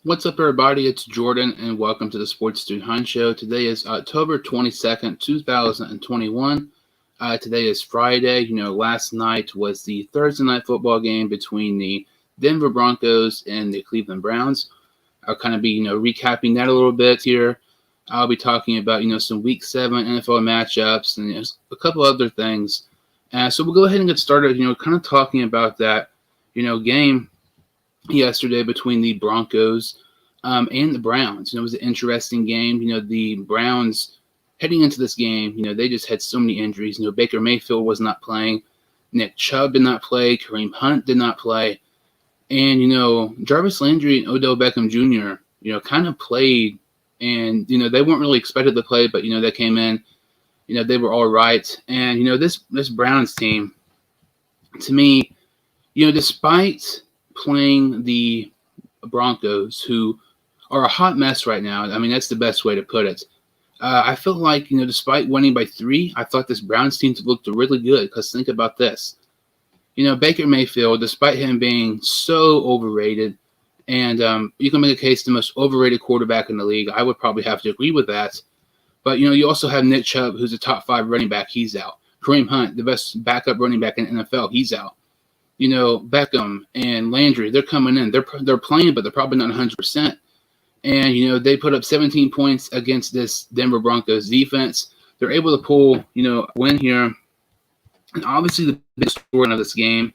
What's up, everybody? It's Jordan, and welcome to the Sports Dude Hunt Show. Today is October 22nd, 2021. Today is Friday. Last night was the Thursday night football game between the Denver Broncos and the Cleveland Browns. I'll kind of be, recapping that a little bit here. I'll be talking about, some Week 7 NFL matchups and a couple other things. So we'll go ahead and get started, kind of talking about that, game yesterday between the Broncos and the Browns. It was an interesting game. The Browns heading into this game, they just had so many injuries. Baker Mayfield was not playing. Nick Chubb did not play. Kareem Hunt did not play. And, Jarvis Landry and Odell Beckham Jr., kind of played. And, they weren't really expected to play, but, they came in. They were all right. And, this Browns team, to me, despite playing the Broncos, who are a hot mess right now. I mean, that's the best way to put it. I feel like, despite winning by 3, I thought this Browns team looked really good. Because think about this. Baker Mayfield, despite him being so overrated, and you can make a case the most overrated quarterback in the league. I would probably have to agree with that. But, you also have Nick Chubb, who's a top 5 running back. He's out. Kareem Hunt, the best backup running back in the NFL. He's out. Beckham and Landry, they're coming in. They're playing, but they're probably not 100%. And, they put up 17 points against this Denver Broncos defense. They're able to pull, win here. And obviously the big story of this game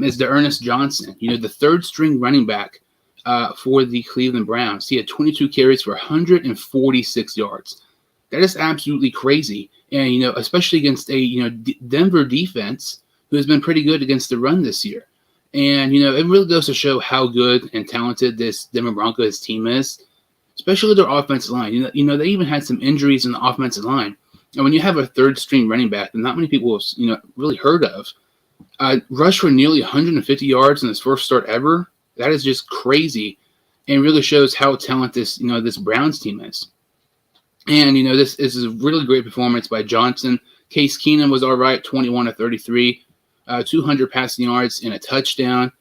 is D'Ernest Johnson, the third-string running back for the Cleveland Browns. He had 22 carries for 146 yards. That is absolutely crazy. And, especially against a, Denver defense who has been pretty good against the run this year. And, it really goes to show how good and talented this Denver Broncos team is, especially their offensive line. They even had some injuries in the offensive line. And when you have a third-string running back that not many people have, really heard of, rushed for nearly 150 yards in his first start ever, that is just crazy and really shows how talented this Browns team is. And, this is a really great performance by Johnson. Case Keenum was all right, 21 of 33. 200 passing yards and a touchdown.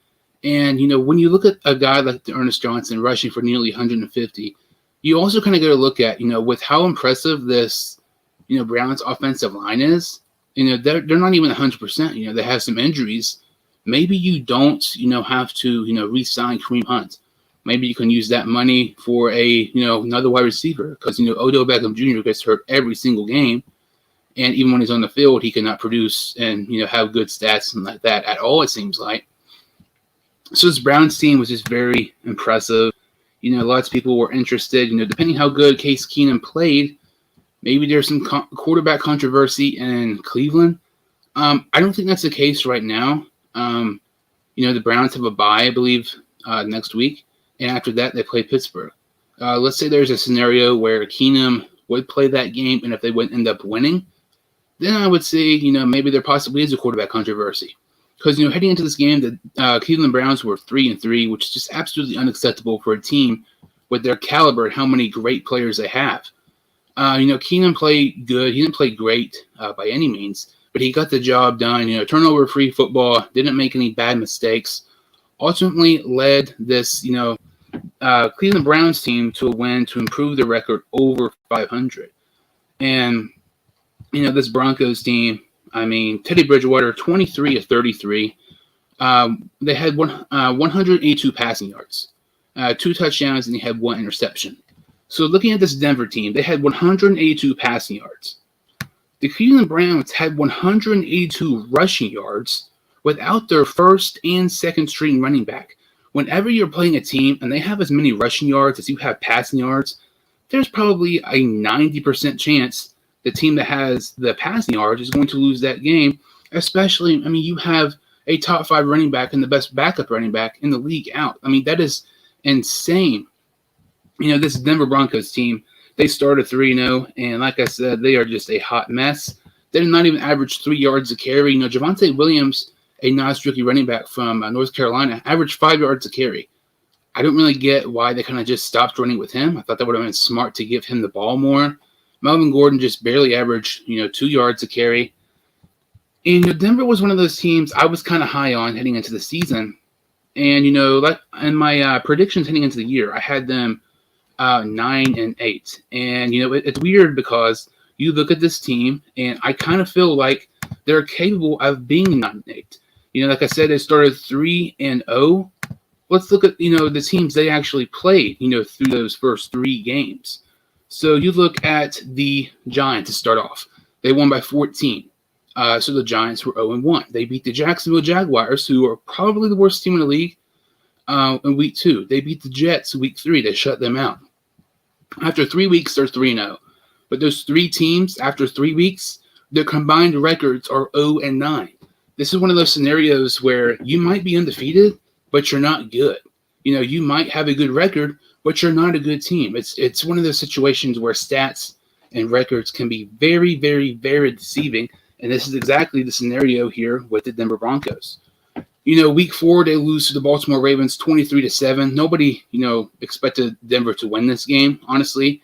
And, when you look at a guy like D'Ernest Johnson rushing for nearly 150, you also kind of got to look at, with how impressive this, Browns offensive line is. They're not even 100%. They have some injuries. Maybe you don't, have to, re-sign Kareem Hunt. Maybe you can use that money for another wide receiver because, Odell Beckham Jr. gets hurt every single game. And even when he's on the field, he cannot produce and, have good stats and like that at all, it seems like. So this Browns team was just very impressive. Lots of people were interested. Depending how good Case Keenum played, maybe there's some quarterback controversy in Cleveland. I don't think that's the case right now. The Browns have a bye, I believe, next week. And after that, they play Pittsburgh. Let's say there's a scenario where Keenum would play that game, and if they would end up winning, then I would say, maybe there possibly is a quarterback controversy. Because, heading into this game, the Cleveland Browns were 3-3, which is just absolutely unacceptable for a team with their caliber and how many great players they have. Keenum played good. He didn't play great by any means, but he got the job done. Turnover-free football, didn't make any bad mistakes. Ultimately led this, Cleveland Browns team to a win to improve their record over 500. And this Broncos team, Teddy Bridgewater, 23 of 33. They had 182 passing yards, 2 touchdowns, and he had 1 interception. So looking at this Denver team, they had 182 passing yards. The Cleveland Browns had 182 rushing yards without their first and second string running back. Whenever you're playing a team and they have as many rushing yards as you have passing yards, there's probably a 90% chance the team that has the passing yards is going to lose that game, especially, you have a top 5 running back and the best backup running back in the league out. That is insane. This Denver Broncos team, they started 3-0, and like I said, they are just a hot mess. They did not even average 3 yards a carry. Javonte Williams, a nice rookie running back from North Carolina, averaged 5 yards a carry. I don't really get why they kind of just stopped running with him. I thought that would have been smart to give him the ball more. Melvin Gordon just barely averaged, 2 yards a carry. And Denver was one of those teams I was kind of high on heading into the season. And, like in my predictions heading into the year, I had them 9-8. And, it's weird because you look at this team and I kind of feel like they're capable of being 9-8. Like I said, they started 3-0. Let's look at, the teams they actually played, through those first 3 games. So you look at the Giants to start off. They won by 14. So the Giants were 0-1. They beat the Jacksonville Jaguars, who are probably the worst team in the league, in week 2. They beat the Jets week 3. They shut them out. After 3 weeks, they're 3-0. But those 3 teams, after 3 weeks, their combined records are 0-9. This is one of those scenarios where you might be undefeated, but you're not good. You might have a good record, but you're not a good team. It's one of those situations where stats and records can be very, very, very deceiving. And this is exactly the scenario here with the Denver Broncos. Week 4, they lose to the Baltimore Ravens 23-7. Nobody, expected Denver to win this game, honestly.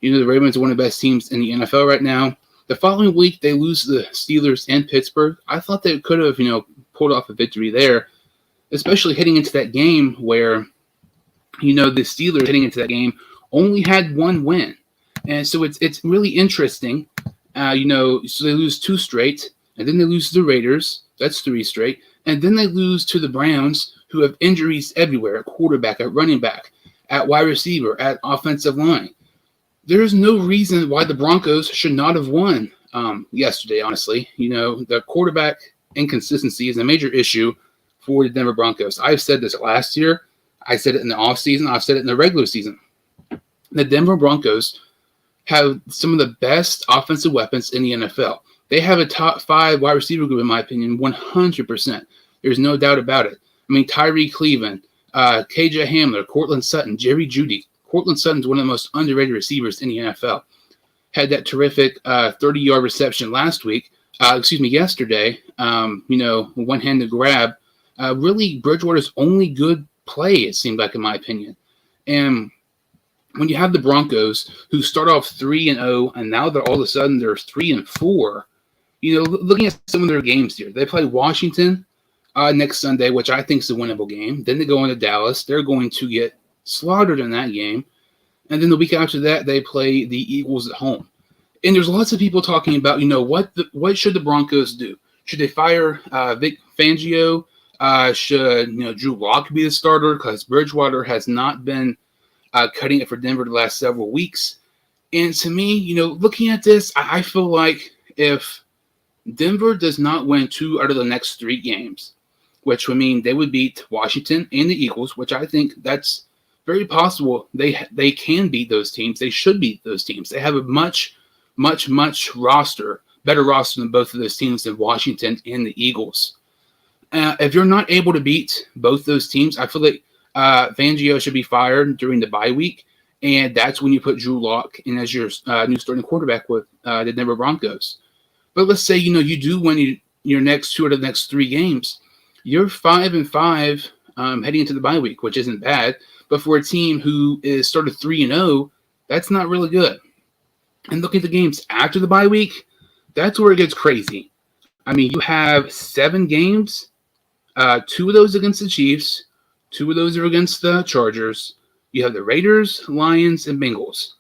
The Ravens are one of the best teams in the NFL right now. The following week, they lose to the Steelers and Pittsburgh. I thought they could have, pulled off a victory there, especially heading into that game where, the Steelers heading into that game only had 1 win. And so it's really interesting. So they lose 2 straight, and then they lose to the Raiders. That's 3 straight. And then they lose to the Browns, who have injuries everywhere at quarterback, at running back, at wide receiver, at offensive line. There's no reason why the Broncos should not have won yesterday, honestly. The quarterback inconsistency is a major issue for the Denver Broncos. I've said this last year. I said it in the offseason. I've said it in the regular season. The Denver Broncos have some of the best offensive weapons in the NFL. They have a top 5 wide receiver group, in my opinion, 100%. There's no doubt about it. I mean, Tyree Cleveland, KJ Hamler, Cortland Sutton, Jerry Jeudy. Cortland Sutton's one of the most underrated receivers in the NFL. Had that terrific 30-yard reception yesterday. One-handed grab. Really, Bridgewater's only good play, it seemed like, in my opinion. And when you have the Broncos, who start off 3-0, and now they're all of a sudden they're 3-4, looking at some of their games here, they play Washington next Sunday, which I think is a winnable game. Then they go into Dallas. They're going to get slaughtered in that game. And then the week after that, they play the Eagles at home. And there's lots of people talking about, what should the Broncos do? Should they fire Vic Fangio? Should Drew Lock be the starter? Because Bridgewater has not been cutting it for Denver the last several weeks. And to me, looking at this, I feel like if Denver does not win 2 out of the next 3 games, which would mean they would beat Washington and the Eagles, which I think that's very possible. They can beat those teams. They should beat those teams. They have a much, much, much better roster than both of those teams than Washington and the Eagles. If you're not able to beat both those teams, I feel like Fangio should be fired during the bye week, and that's when you put Drew Lock in as your new starting quarterback with the Denver Broncos. But let's say you do win your next 2 out of the next 3 games. You're 5-5 heading into the bye week, which isn't bad. But for a team who is started 3-0, that's not really good. And look at the games after the bye week. That's where it gets crazy. I mean, you have 7 games. 2 of those against the Chiefs. 2 of those are against the Chargers. You have the Raiders, Lions, and Bengals.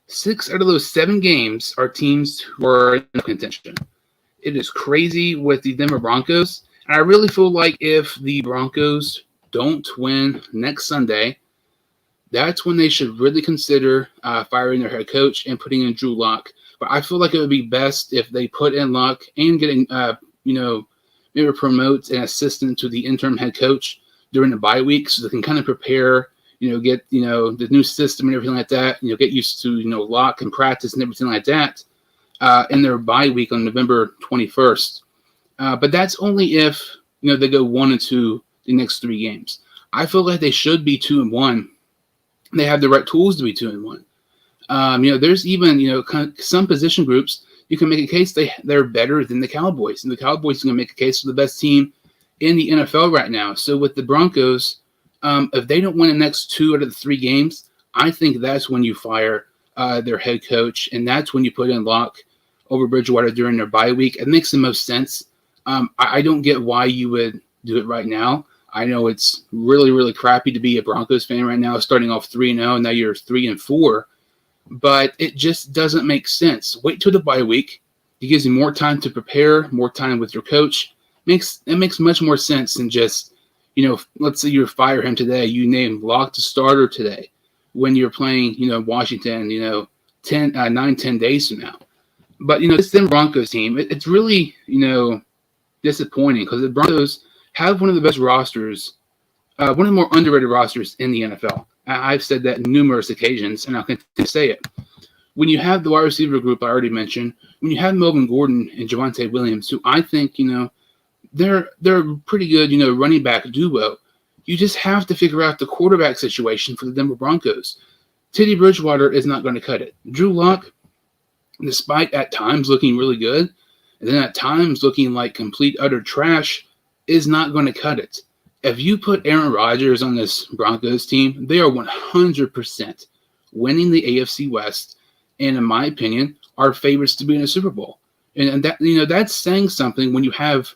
6 out of those 7 games are teams who are in contention. It is crazy with the Denver Broncos. And I really feel like if the Broncos don't win next Sunday, that's when they should really consider firing their head coach and putting in Drew Lock. But I feel like it would be best if they put in Lock and getting, maybe promote an assistant to the interim head coach during the bye week so they can kind of prepare, get, the new system and everything like that, get used to, Lock and practice and everything like that in their bye week on November 21st. But that's only if, they go 1-2 the next 3 games. I feel like they should be 2-1. They have the right tools to be 2-1. There's even, some position groups, you can make a case they're better than the Cowboys. And the Cowboys are going to make a case for the best team in the NFL right now. So with the Broncos, if they don't win the next 2 out of the 3 games, I think that's when you fire their head coach. And that's when you put in Lock over Bridgewater during their bye week. It makes the most sense. I don't get why you would do it right now. I know it's really, really crappy to be a Broncos fan right now, starting off 3-0, and now you're 3-4. But it just doesn't make sense. Wait till the bye week. It gives you more time to prepare, more time with your coach. It makes much more sense than just, let's say you fire him today. You name Locke the starter today when you're playing, Washington, 10 days from now. But, this Denver Broncos team, it's really, disappointing because the Broncos have one of the best rosters, one of the more underrated rosters in the NFL. I've said that numerous occasions, and I'll continue to say it. When you have the wide receiver group I already mentioned, when you have Melvin Gordon and Javonte Williams, who I think, they're a pretty good, running back duo, you just have to figure out the quarterback situation for the Denver Broncos. Teddy Bridgewater is not going to cut it. Drew Lock, despite at times looking really good, and then at times looking like complete utter trash, is not going to cut it. If you put Aaron Rodgers on this Broncos team, they are 100% winning the AFC West, and in my opinion, are favorites to be in a Super Bowl. And that, that's saying something when you have,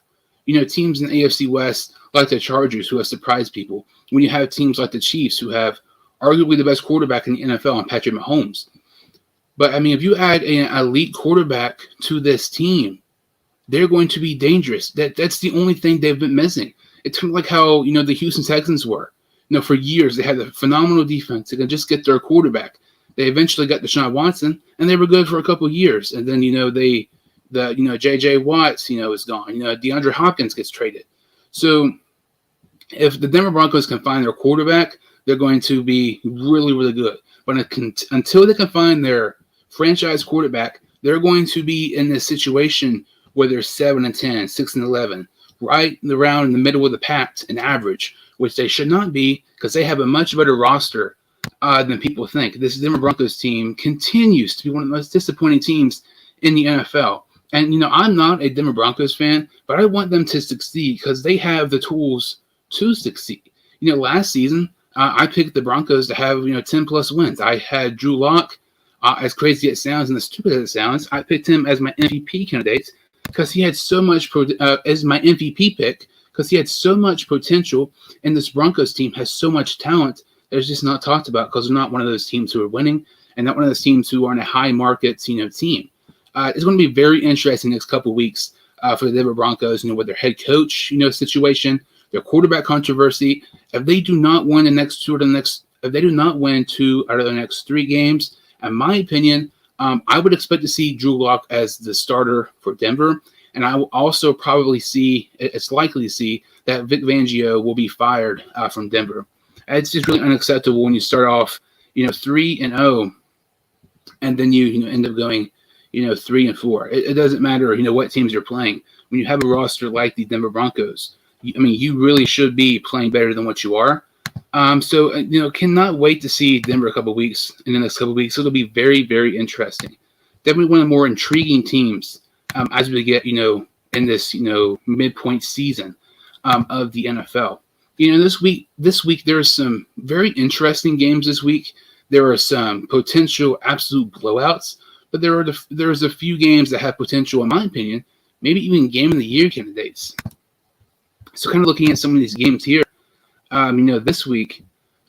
teams in the AFC West like the Chargers who have surprised people. When you have teams like the Chiefs who have arguably the best quarterback in the NFL in Patrick Mahomes. But, if you add an elite quarterback to this team, they're going to be dangerous. That's the only thing they've been missing. It's kind of like how, the Houston Texans were. For years, they had a phenomenal defense. They could just get their quarterback. They eventually got Deshaun Watson, and they were good for a couple of years. And then, J.J. Watts, is gone. DeAndre Hopkins gets traded. So if the Denver Broncos can find their quarterback, they're going to be really, really good. But until they can find their franchise quarterback, they're going to be in this situation where they're 7-10, 6-11, right around in the middle of the pack in average, which they should not be because they have a much better roster than people think. This Denver Broncos team continues to be one of the most disappointing teams in the NFL. And, I'm not a Denver Broncos fan, but I want them to succeed because they have the tools to succeed. Last season, I picked the Broncos to have, 10-plus wins. I had Drew Lock, as crazy as it sounds and as stupid as it sounds, I picked him as my MVP candidate because he had so much, as my MVP pick, because he had so much potential, and this Broncos team has so much talent that it's just not talked about because they're not one of those teams who are winning and not one of those teams who are in a high market, team. It's going to be very interesting next couple of weeks for the Denver Broncos, with their head coach, situation, their quarterback controversy. If they do not win if they do not win 2 out of the next 3 games, in my opinion, I would expect to see Drew Lock as the starter for Denver. And I will also probably it's likely to see that Vic Fangio will be fired from Denver. It's just really unacceptable when you start off, 3-0, and then you end up going, 3-4. It doesn't matter, what teams you're playing. When you have a roster like the Denver Broncos, you really should be playing better than what you are. So, cannot wait to see Denver in the next couple of weeks. It'll be very, very interesting. Definitely one of the more intriguing teams as we get, in this, midpoint season of the NFL. This week there are some very interesting games this week. There are some potential absolute blowouts, but there's a few games that have potential, in my opinion, maybe even game of the year candidates. So kind of looking at some of these games here, this week,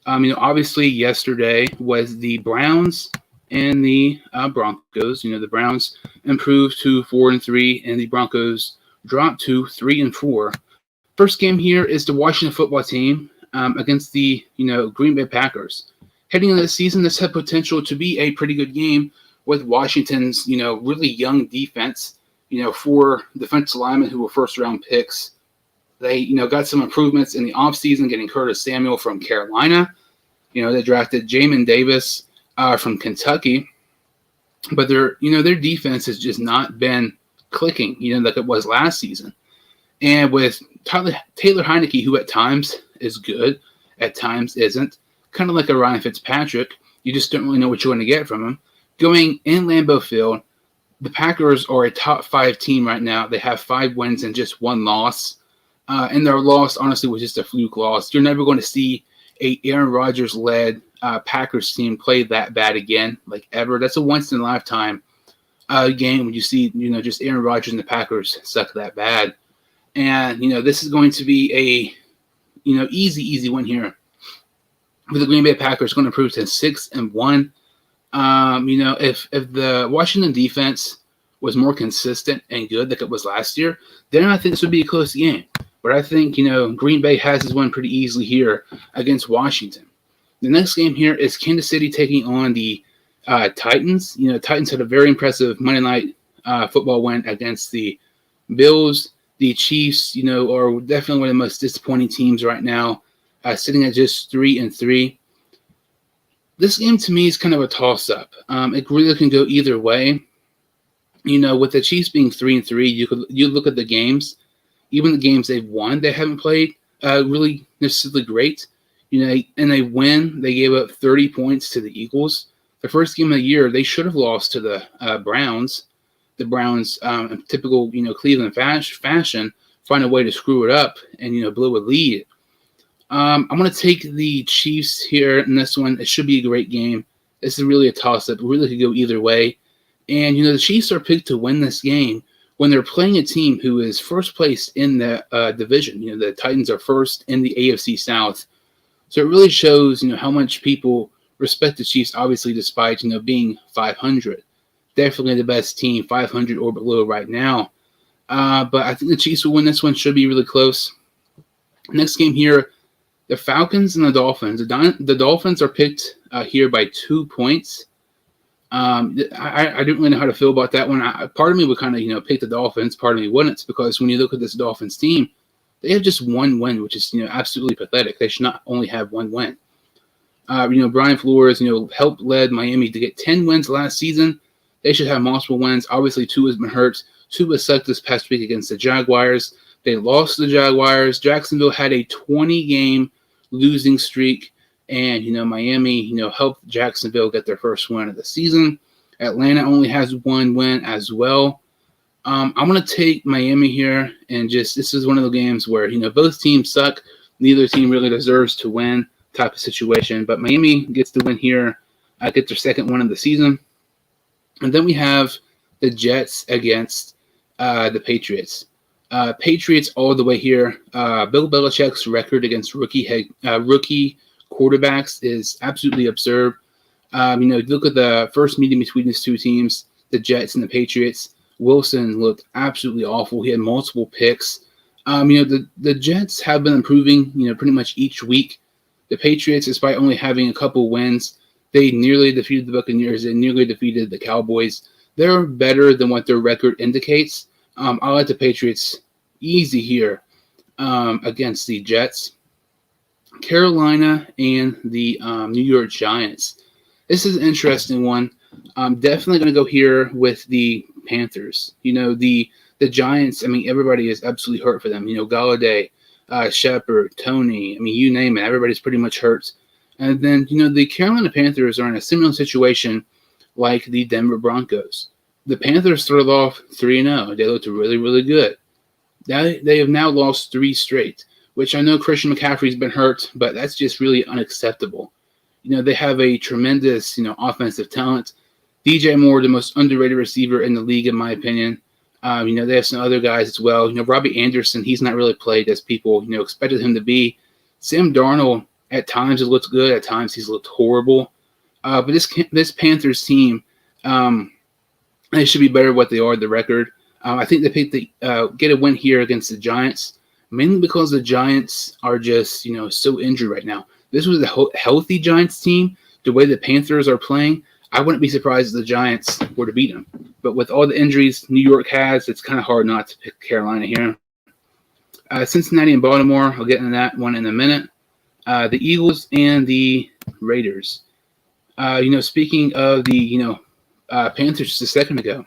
obviously yesterday was the Browns and the Broncos. The Browns improved to 4-3, and the Broncos dropped to 3-4. First game here is the Washington football team against the Green Bay Packers. Heading into the season, this had potential to be a pretty good game with Washington's really young defense. 4 defensive linemen who were first-round picks. They got some improvements in the offseason, getting Curtis Samuel from Carolina. They drafted Jamin Davis from Kentucky, but their defense has just not been clicking, like it was last season. And with Taylor Heineke, who at times is good, at times isn't, kind of like a Ryan Fitzpatrick, you just don't really know what you're going to get from him. Going in Lambeau Field, the Packers are a top 5 team right now. They have 5 wins and just 1 loss. And their loss, honestly, was just a fluke loss. You're never going to see a Aaron Rodgers-led Packers team play that bad again, like ever. That's a once-in-a-lifetime game when you see, just Aaron Rodgers and the Packers suck that bad. And, this is going to be easy win here. For the Green Bay Packers, going to improve to 6-1. If the Washington defense was more consistent and good like it was last year, then I think this would be a close game. But I think, Green Bay has this one pretty easily here against Washington. The next game here is Kansas City taking on the Titans. Titans had a very impressive Monday night football win against the Bills. The Chiefs, are definitely one of the most disappointing teams right now, sitting at just 3-3. This game to me is kind of a toss-up. It really can go either way. With the Chiefs being 3-3, you look at the games, even the games they've won, they haven't played really necessarily great. And they win. They gave up 30 points to the Eagles. The first game of the year, they should have lost to the Browns. The Browns, in typical Cleveland fashion, find a way to screw it up and blow a lead. I'm going to take the Chiefs here in this one. It should be a great game. This is really a toss-up. It really could go either way. And, the Chiefs are picked to win this game when they're playing a team who is first place in the division. The Titans are first in the AFC South. So it really shows, how much people respect the Chiefs, obviously, despite, being 500. Definitely the best team, 500 or below right now. But I think the Chiefs will win this one. Should be really close. Next game here, the Falcons and the Dolphins. The Dolphins are picked here by 2 points. I didn't really know how to feel about that one. Part of me would kind of, pick the Dolphins. Part of me wouldn't, because when you look at this Dolphins team, they have just one win, which is, absolutely pathetic. They should not only have one win. Brian Flores, helped led Miami to get 10 wins last season. They should have multiple wins. Obviously, Tua has been hurt. Tua sucked this past week against the Jaguars. They lost to the Jaguars. Jacksonville had a 20-game losing streak. And, Miami, helped Jacksonville get their first win of the season. Atlanta only has one win as well. I'm going to take Miami here. And this is one of the games where, both teams suck. Neither team really deserves to win type of situation. But Miami gets the win here, get their second win of the season. And then we have the Jets against the Patriots. Patriots all the way here. Bill Belichick's record against rookie quarterbacks is absolutely absurd. Look at the first meeting between these two teams, the Jets and the Patriots. Wilson looked absolutely awful. He had multiple picks. The Jets have been improving, pretty much each week. The Patriots, despite only having a couple wins, they nearly defeated the Buccaneers. They nearly defeated the Cowboys. They're better than what their record indicates. I like the Patriots easy here against the Jets. Carolina and the New York Giants. This is an interesting one. I'm definitely going to go here with the Panthers. The Giants, everybody is absolutely hurt for them. Galladay, Shepard, Tony, you name it. Everybody's pretty much hurt. And then, the Carolina Panthers are in a similar situation like the Denver Broncos. The Panthers started off 3-0. They looked really, really good. They have now lost 3 straight, which I know Christian McCaffrey's been hurt, but that's just really unacceptable. They have a tremendous, offensive talent. DJ Moore, the most underrated receiver in the league, in my opinion. They have some other guys as well. Robbie Anderson, he's not really played as people, expected him to be. Sam Darnold, at times has looked good. At times he's looked horrible. But this Panthers team, they should be better what they are, the record. I think they picked get a win here against the Giants, mainly because the Giants are just, so injured right now. This was a healthy Giants team. The way the Panthers are playing, I wouldn't be surprised if the Giants were to beat them. But with all the injuries New York has, it's kind of hard not to pick Carolina here. Cincinnati and Baltimore, I'll get into that one in a minute. The Eagles and the Raiders. Speaking of the, Panthers just a second ago,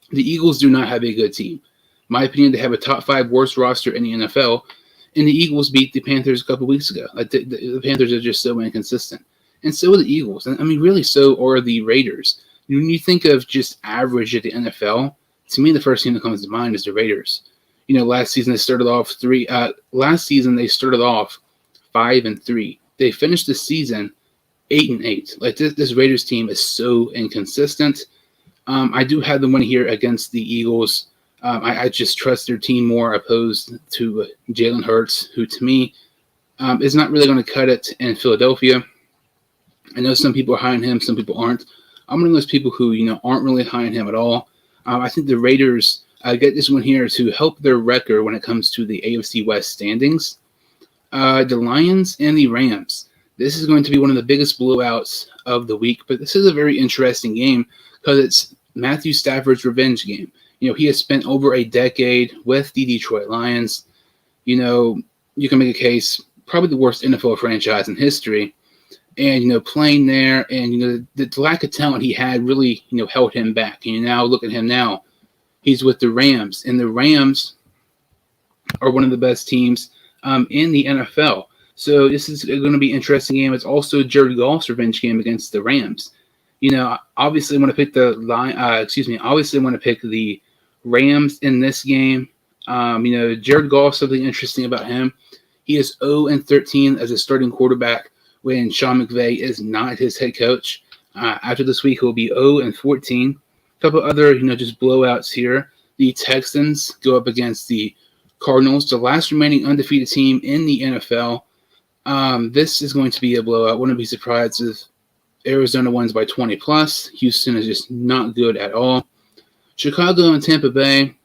the Eagles do not have a good team. In my opinion, they have a top 5 worst roster in the NFL, and the Eagles beat the Panthers a couple weeks ago. The Panthers are just so inconsistent. And so are the Eagles. And really, so are the Raiders. When you think of just average at the NFL, to me, the first team that comes to mind is the Raiders. Last season they started off 5-3. They finished the season 8-8. This Raiders team is so inconsistent. I do have them win here against the Eagles. I just trust their team more opposed to Jalen Hurts, who to me is not really going to cut it in Philadelphia. I know some people are high on him, some people aren't. I'm one of those people who, aren't really high on him at all. I think the Raiders get this one here to help their record when it comes to the AFC West standings. The Lions and the Rams. This is going to be one of the biggest blowouts of the week, but this is a very interesting game because it's Matthew Stafford's revenge game. He has spent over a decade with the Detroit Lions. You can make a case, probably the worst NFL franchise in history. And, playing there and, the lack of talent he had really, held him back. And now look at him now. He's with the Rams, and the Rams are one of the best teams in the NFL. So this is going to be an interesting game. It's also Jared Goff's revenge game against the Rams. Obviously I want to pick obviously I want to pick the Rams in this game. Jared Goff, something interesting about him. He is 0-13 as a starting quarterback when Sean McVay is not his head coach. After this week, he'll be 0-14. A couple other, just blowouts here. The Texans go up against the Cardinals, the last remaining undefeated team in the NFL. This is going to be a blowout. Wouldn't be surprised if Arizona wins by 20 plus. Houston is just not good at all. Chicago and Tampa Bay,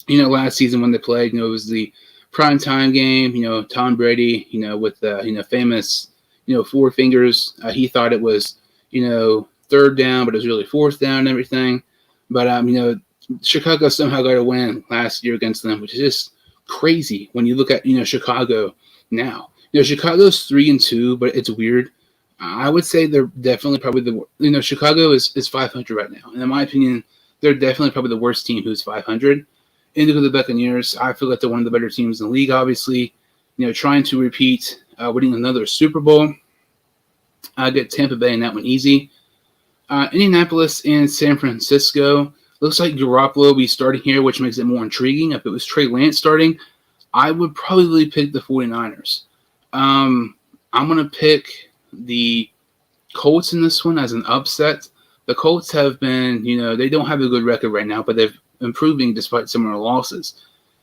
last season when they played, it was the primetime game, Tom Brady, with the, famous, four fingers. He thought it was, third down, but it was really fourth down and everything. But, Chicago somehow got a win last year against them, which is just crazy when you look at, Chicago now. Chicago's 3-2, but it's weird. I would say they're definitely probably Chicago is 500 right now. And in my opinion, they're definitely probably the worst team who's 500. Into the Buccaneers, I feel like they're one of the better teams in the league, obviously. Trying to repeat winning another Super Bowl. I get Tampa Bay in that one easy. Indianapolis and San Francisco. Looks like Garoppolo will be starting here, which makes it more intriguing. If it was Trey Lance starting, I would probably pick the 49ers. I'm going to pick the Colts in this one as an upset. The Colts have been, they don't have a good record right now, but they're improving despite some of their losses.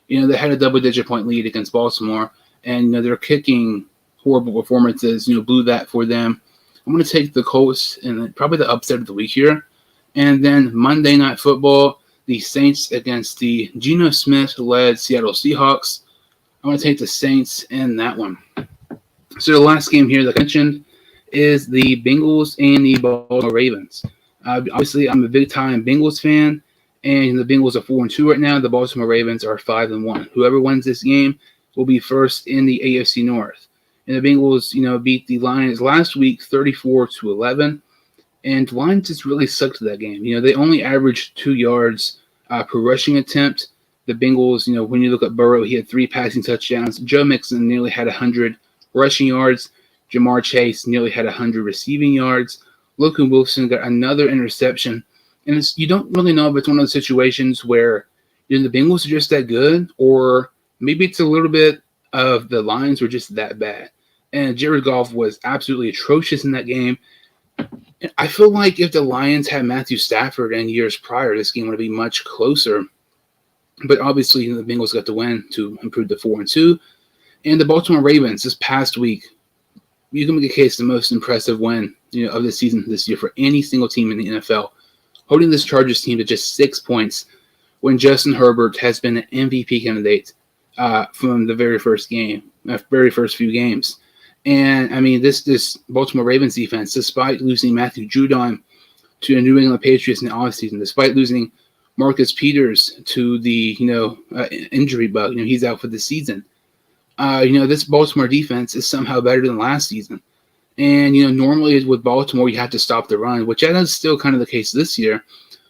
They had a double-digit point lead against Baltimore, and they're kicking horrible performances, blew that for them. I'm going to take the Colts and probably the upset of the week here. And then Monday Night Football, the Saints against the Geno Smith-led Seattle Seahawks. I'm going to take the Saints in that one. So the last game here that I mentioned is the Bengals and the Baltimore Ravens. Obviously, I'm a big-time Bengals fan, and the Bengals are 4-2 right now. The Baltimore Ravens are 5-1. Whoever wins this game will be first in the AFC North. And the Bengals, beat the Lions last week 34-11. And the Lions just really sucked that game. They only averaged 2 yards per rushing attempt. The Bengals, when you look at Burrow, he had 3 passing touchdowns. Joe Mixon nearly had 100 rushing yards. Jamar Chase nearly had 100 receiving yards. Logan Wilson got another interception. And you don't really know if it's one of those situations where the Bengals are just that good, or maybe it's a little bit of the Lions were just that bad. And Jared Goff was absolutely atrocious in that game. And I feel like if the Lions had Matthew Stafford in years prior, this game would be much closer. But obviously, the Bengals got the win to improve to 4-2. And the Baltimore Ravens this past week, you can make a case the most impressive win of the season this year for any single team in the NFL, holding this Chargers team to just 6 points when Justin Herbert has been an MVP candidate from the very first few games. And, I mean, this Baltimore Ravens defense, despite losing Matthew Judon to the New England Patriots in the offseason, despite losing Marcus Peters to the, injury bug, he's out for the season. This Baltimore defense is somehow better than last season. And, normally with Baltimore, you have to stop the run, which that is still kind of the case this year.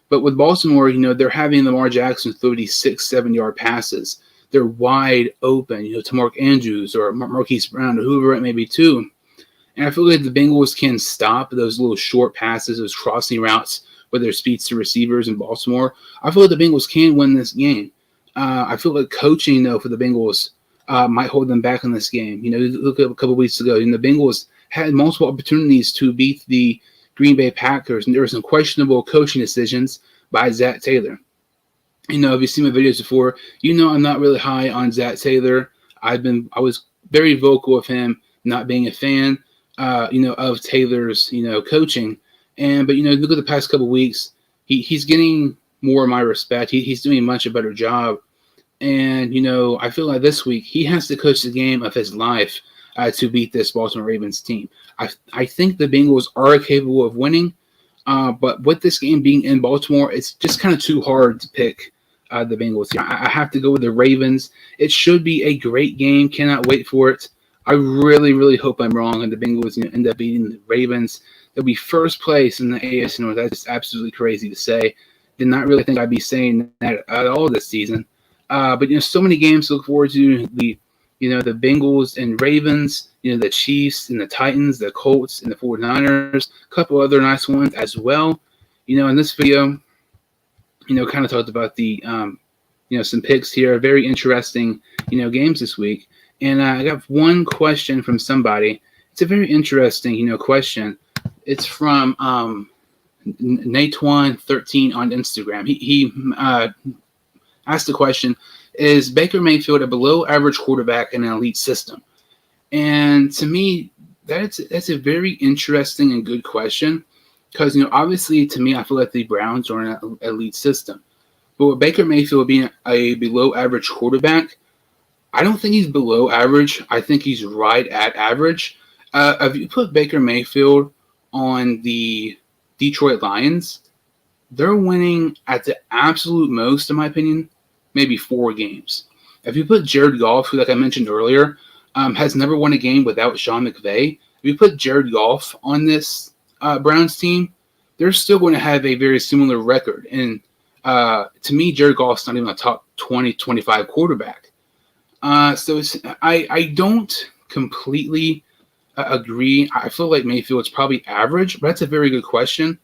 But with Baltimore, they're having Lamar Jackson throw these 6-7-yard passes. They're wide open, to Mark Andrews or Marquise Brown or whoever it may be too. And I feel like the Bengals can stop those little short passes, those crossing routes with their speedster receivers in Baltimore. I feel like the Bengals can win this game. I feel like coaching, though, for the Bengals might hold them back in this game. Look at a couple weeks ago, the Bengals had multiple opportunities to beat the Green Bay Packers, and there were some questionable coaching decisions by Zach Taylor. If you've seen my videos before, I'm not really high on Zach Taylor. I was very vocal of him not being a fan, of Taylor's, coaching. But look at the past couple of weeks, he's getting more of my respect. He's doing a much better job. And, I feel like this week he has to coach the game of his life to beat this Baltimore Ravens team. I think the Bengals are capable of winning, but with this game being in Baltimore, it's just kind of too hard to pick the Bengals. I have to go with the Ravens. It should be a great game. Cannot wait for it. I really, really hope I'm wrong and the Bengals end up beating the Ravens. They'll be first place in the AFC North. That's just absolutely crazy to say. Did not really think I'd be saying that at all this season. But so many games to look forward to. The Bengals and Ravens, the Chiefs and the Titans, the Colts and the 49ers, a couple other nice ones as well. In this video, kind of talked about the, some picks here. Very interesting, games this week. And I got one question from somebody. It's a very interesting, question. It's from Natwan13 on Instagram. He asked the question, is Baker Mayfield a below-average quarterback in an elite system? And to me, that's a very interesting and good question because, obviously, to me, I feel like the Browns are an elite system. But with Baker Mayfield being a below-average quarterback, I don't think he's below average. I think he's right at average. If you put Baker Mayfield on the Detroit Lions, they're winning at the absolute most, in my opinion, maybe 4 games. If you put Jared Goff, who, like I mentioned earlier, has never won a game without Sean McVay, if you put Jared Goff on this Browns team, they're still going to have a very similar record. And to me, Jared Goff's not even a top 20, 25 quarterback. So I don't completely agree. I feel like Mayfield's probably average, but that's a very good question.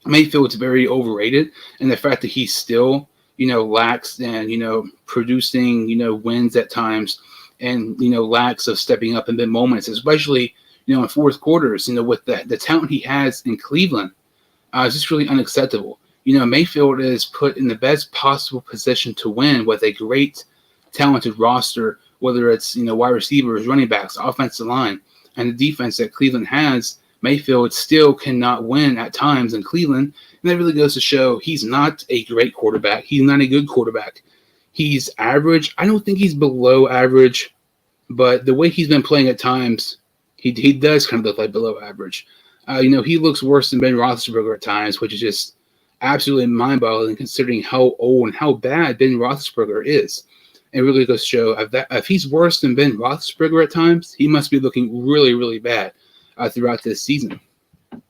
Mayfield's very overrated, and the fact that he still, lacks and, producing, wins at times and, lacks of stepping up in big moments, especially, in fourth quarters, with the talent he has in Cleveland, is just really unacceptable. Mayfield is put in the best possible position to win with a great, talented roster, whether it's, wide receivers, running backs, offensive line, and the defense that Cleveland has. Mayfield still cannot win at times in Cleveland, and that really goes to show he's not a great quarterback. He's not a good quarterback. He's average. I don't think he's below average, but the way he's been playing at times, he does kind of look like below average. He looks worse than Ben Roethlisberger at times, which is just absolutely mind-boggling considering how old and how bad Ben Roethlisberger is. It really goes to show if he's worse than Ben Roethlisberger at times, he must be looking really, really bad throughout this season. But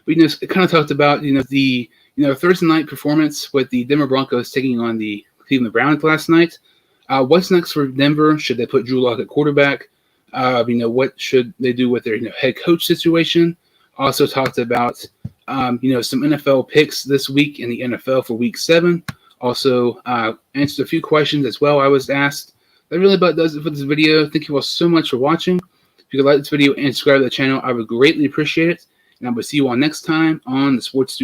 it kind of talked about the Thursday night performance with the Denver Broncos taking on the Cleveland Browns last night. What's next for Denver? Should they put Drew Lock at quarterback? What should they do with their head coach situation? Also talked about some NFL picks this week in the NFL for Week 7. Also answered a few questions as well I was asked. That really about does it for this video. Thank you all so much for watching. If you could like this video and subscribe to the channel, I would greatly appreciate it. And I will see you all next time on the Sports Studio.